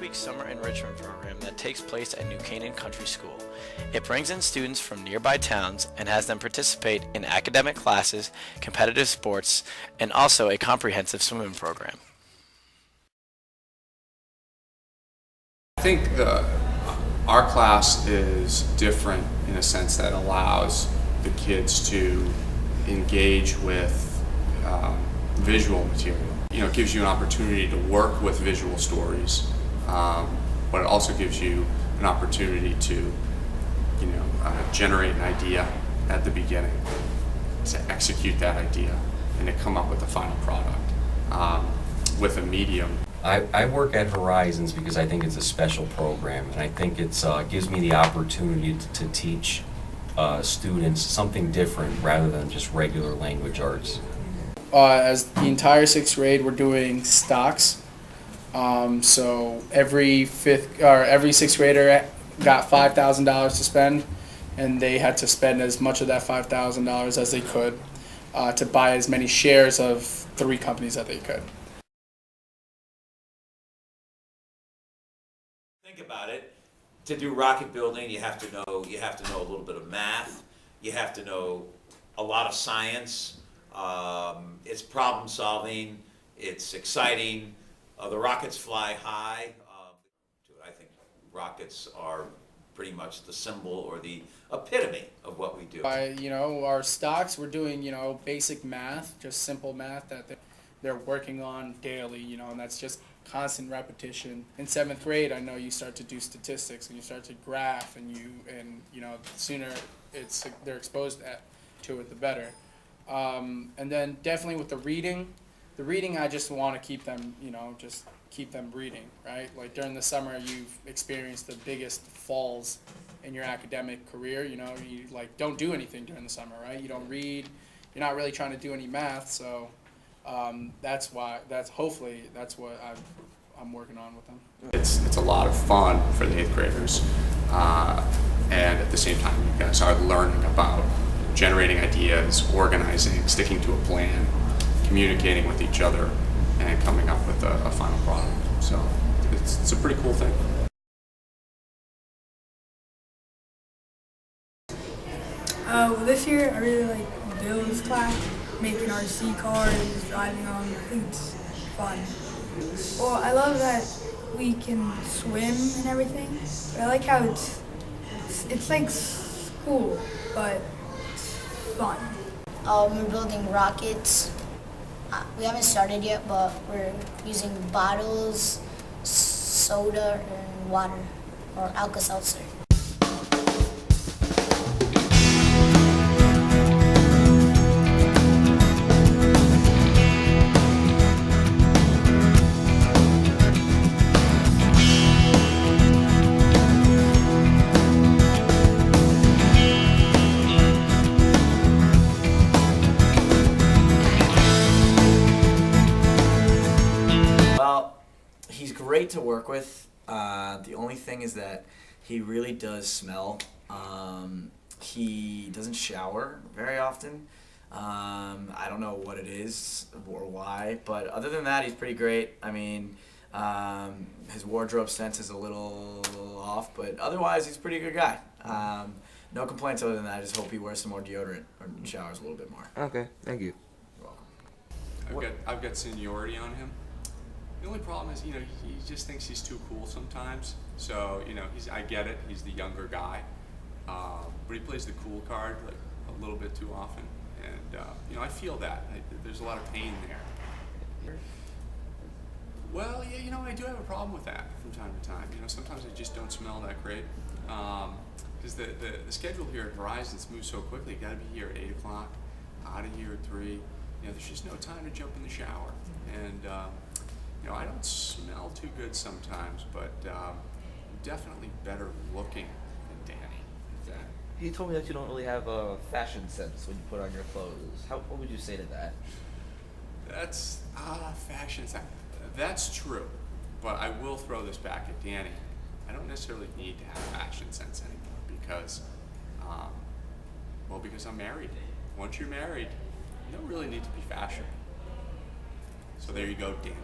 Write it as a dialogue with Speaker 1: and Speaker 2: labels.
Speaker 1: 6-week summer enrichment program that takes place at New Canaan Country School. It brings in students from nearby towns and has them participate in academic classes, competitive sports, and also a comprehensive swimming program.
Speaker 2: I think our class is different in a sense that allows the kids to engage with visual material. You know, it gives you an opportunity to work with visual stories, but it also gives you an opportunity to, generate an idea at the beginning, to execute that idea, and to come up with a final product with a medium.
Speaker 3: I work at Horizons because I think it's a special program, and I think it gives me the opportunity to teach students something different rather than just regular language arts.
Speaker 4: As the entire 6th grade, we're doing stocks. So every 6th grader got $5,000 to spend, and they had to spend as much of that $5,000 as they could to buy as many shares of 3 companies that they could.
Speaker 5: Think about it. To do rocket building, you have to know a little bit of math. You have to know a lot of science. It's problem solving. It's exciting. The rockets fly high. I think rockets are pretty much the symbol or the epitome of what we do.
Speaker 4: Our stocks, we're doing, basic math, just simple math that they're working on daily, and that's just constant repetition. In 7th grade, I know you start to do statistics and you start to graph, and the sooner they're exposed to it, the better. And then definitely with the reading, I just want to keep them, just keep them reading, right? Like during the summer, you've experienced the biggest falls in your academic career. You don't do anything during the summer, right? You don't read. You're not really trying to do any math, so hopefully that's what I'm working on with them.
Speaker 2: It's a lot of fun for the 8th graders, and at the same time, you guys start learning about generating ideas, organizing, sticking to a plan, communicating with each other, and coming up with a final product. So it's a pretty cool thing.
Speaker 6: This year I really like Bill's class, making RC cars, driving them. I think it's fun. Well, I love that we can swim and everything, but I like how it's like school, but it's fun.
Speaker 7: We're building rockets. We haven't started yet, but we're using bottles, soda, and water, or Alka-Seltzer.
Speaker 1: He's great to work with. The only thing is that he really does smell. He doesn't shower very often. I don't know what it is or why, but other than that, he's pretty great. I mean, his wardrobe sense is a little off, but otherwise, he's a pretty good guy. No complaints other than that. I just hope he wears some more deodorant or showers a little bit more.
Speaker 8: Okay, thank you.
Speaker 1: You're welcome.
Speaker 2: I've got seniority on him. The only problem is, he just thinks he's too cool sometimes. So, I get it. He's the younger guy, but he plays the cool card like a little bit too often, and I feel that there's a lot of pain there. Well, yeah, I do have a problem with that from time to time. Sometimes I just don't smell that great, because the schedule here at Horizons moves so quickly. You got to be here at 8 o'clock, out of here at 3. There's just no time to jump in the shower, and I don't smell too good sometimes, but I'm definitely better looking than Danny.
Speaker 8: You told me that you don't really have a fashion sense when you put on your clothes. What would you say to that?
Speaker 2: That's fashion sense. That's true, but I will throw this back at Danny. I don't necessarily need to have fashion sense anymore because I'm married. Once you're married, you don't really need to be fashionable. So there you go, Danny.